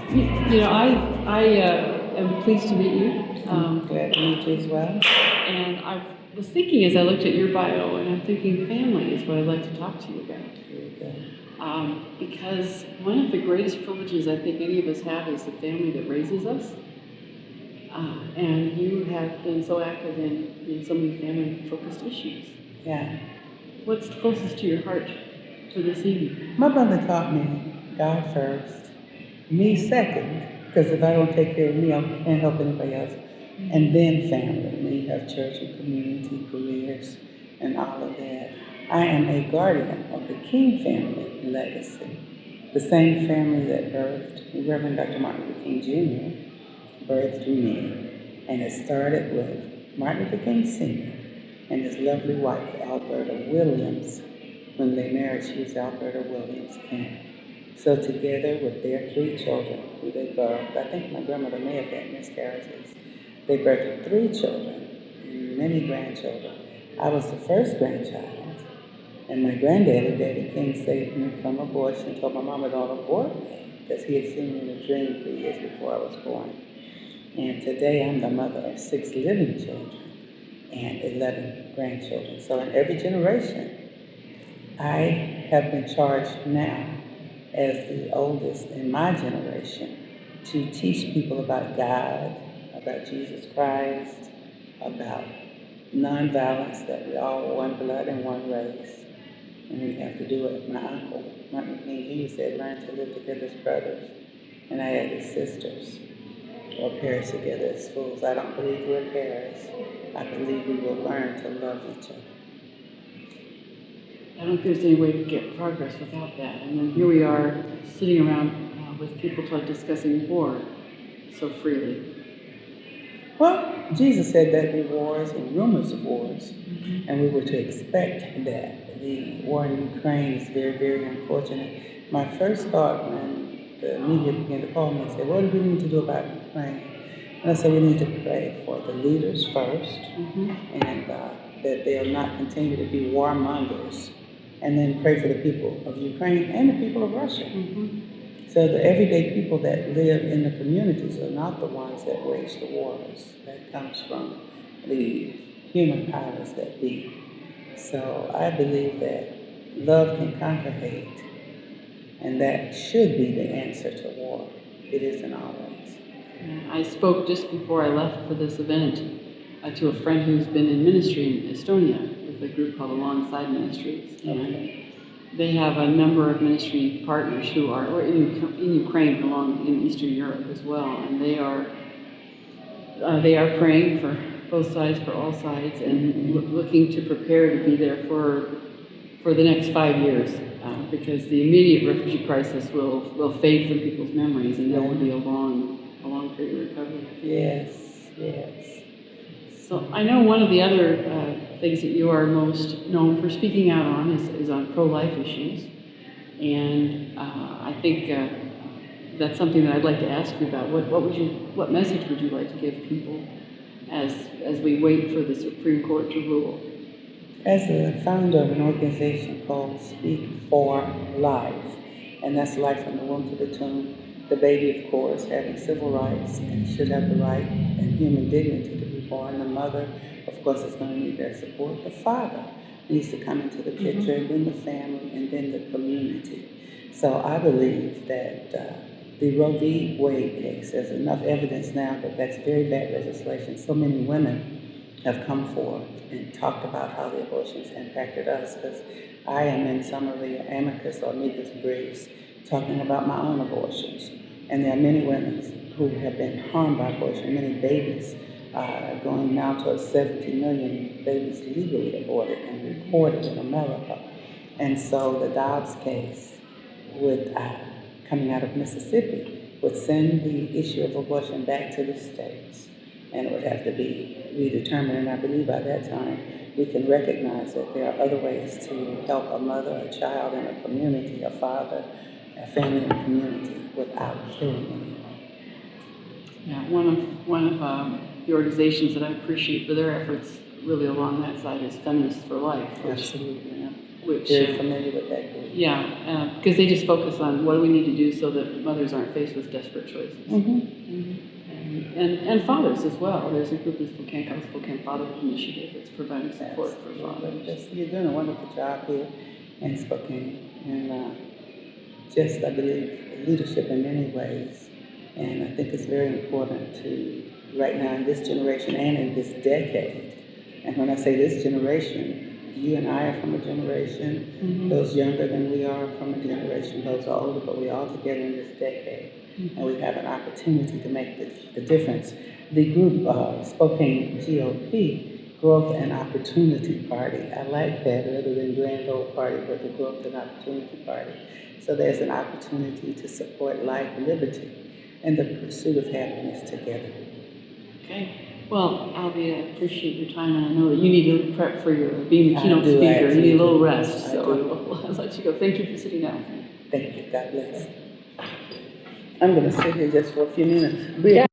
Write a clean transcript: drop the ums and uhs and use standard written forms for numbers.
I am pleased to meet you. Glad to meet you as well. And I was thinking as I looked at your bio, and I'm thinking family is what I'd like to talk to you about. Very good. Because one of the greatest privileges I think any of us have is the family that raises us. And you have been so active in so many family-focused issues. Yeah. What's closest to your heart for this evening? My mother taught me God first, me second, because if I don't take care of me, I can't help anybody else. And then family. And then you have church and community, careers, and all of that. I am a guardian of the King family legacy. The same family that birthed Reverend Dr. Martin Luther King Jr. birthed me. And it started with Martin Luther King Sr. and his lovely wife, Alveda Williams. When they married, she was Alveda Williams King. So together with their 3 children, who they birthed, I think my grandmother may have had miscarriages, they birthed 3 children and many grandchildren. I was the first grandchild, and my granddaddy, Daddy King, saved me from abortion, told my mama don't abort me, because he had seen me in a dream 3 years before I was born. And today I'm the mother of 6 living children and 11 grandchildren. So in every generation, I have been charged now as the oldest in my generation to teach people about God, about Jesus Christ, about nonviolence, that we all are one blood and one race. And we have to do it. My uncle, Martin King Jr., said, learn to live together as brothers. And I added sisters, or perish together as fools. I don't believe we'll perish. I believe we will learn to love each other. I don't think there's any way to get progress without that. And then here we are sitting around with people discussing war so freely. Well, Jesus said there'd be wars and rumors of wars, and we were to expect that. The war in Ukraine is very, very unfortunate. My first thought when the media began to call me and say, what do we need to do about Ukraine? And I said, we need to pray for the leaders first, and that they'll not continue to be warmongers, and then pray for the people of Ukraine and the people of Russia. So the everyday people that live in the communities are not the ones that wage the wars. That comes from the human powers that be. So I believe that love can conquer hate, and that should be the answer to war. It isn't always. I spoke just before I left for this event to a friend who's been in ministry in Estonia with a group called Alongside Ministries. And they have a number of ministry partners who are, or in Ukraine, along in Eastern Europe as well, and they are praying for both sides, for all sides, and looking to prepare to be there for the next 5 years, because the immediate refugee crisis will fade from people's memories, and there will be a long period of recovery. Yes. So I know one of the other things that you are most known for speaking out on is on pro-life issues, and I think that's something that I'd like to ask you about. What message would you like to give people as we wait for the Supreme Court to rule? As the founder of an organization called Speak for Life, and that's life from the womb to the tomb, the baby, of course, having civil rights and should have the right and human dignity to be born. The mother, of course, is going to need that support. The father needs to come into the picture, and then the family, and then the community. So I believe that the Roe v. Wade case, there's enough evidence now that that's very bad legislation. So many women have come forward and talked about how the abortions impacted us, because I am in some of the amicus or amicus briefs talking about my own abortions. And there are many women who have been harmed by abortion, many babies, going now to 70 million babies legally aborted and reported in America. And so the Dobbs case coming out of Mississippi would send the issue of abortion back to the states, and it would have to be redetermined. And I believe by that time we can recognize that there are other ways to help a mother, a child in a community, a father, a family and community without killing anyone. Yeah, one of the organizations that I appreciate for their efforts really along that side is Feminists for Life. Absolutely. which, Very familiar with that group. yeah, because they just focus on what do we need to do so that mothers aren't faced with desperate choices. And fathers as well. There's a group in Spokane called Spokane Fatherhood Initiative that's providing support for fathers. You're doing a wonderful job here in Spokane, and just, I believe, leadership in many ways. And I think it's very important to, right now in this generation and in this decade, and when I say this generation, you and I are from a generation, those younger than we are from a generation, those are older, but we're all together in this decade. And we have an opportunity to make the difference. The group, Spokane GOP, Growth and Opportunity Party. I like that rather than Grand Old Party, but the Growth and Opportunity Party. So there's an opportunity to support life, liberty, and the pursuit of happiness together. Okay. Well, Alveda, I appreciate your time, and I know that you need to prep for your being the keynote speaker. You need a little rest, so I'll let you go. Thank you for sitting down with me. Thank you. God bless. I'm going to sit here just for a few minutes.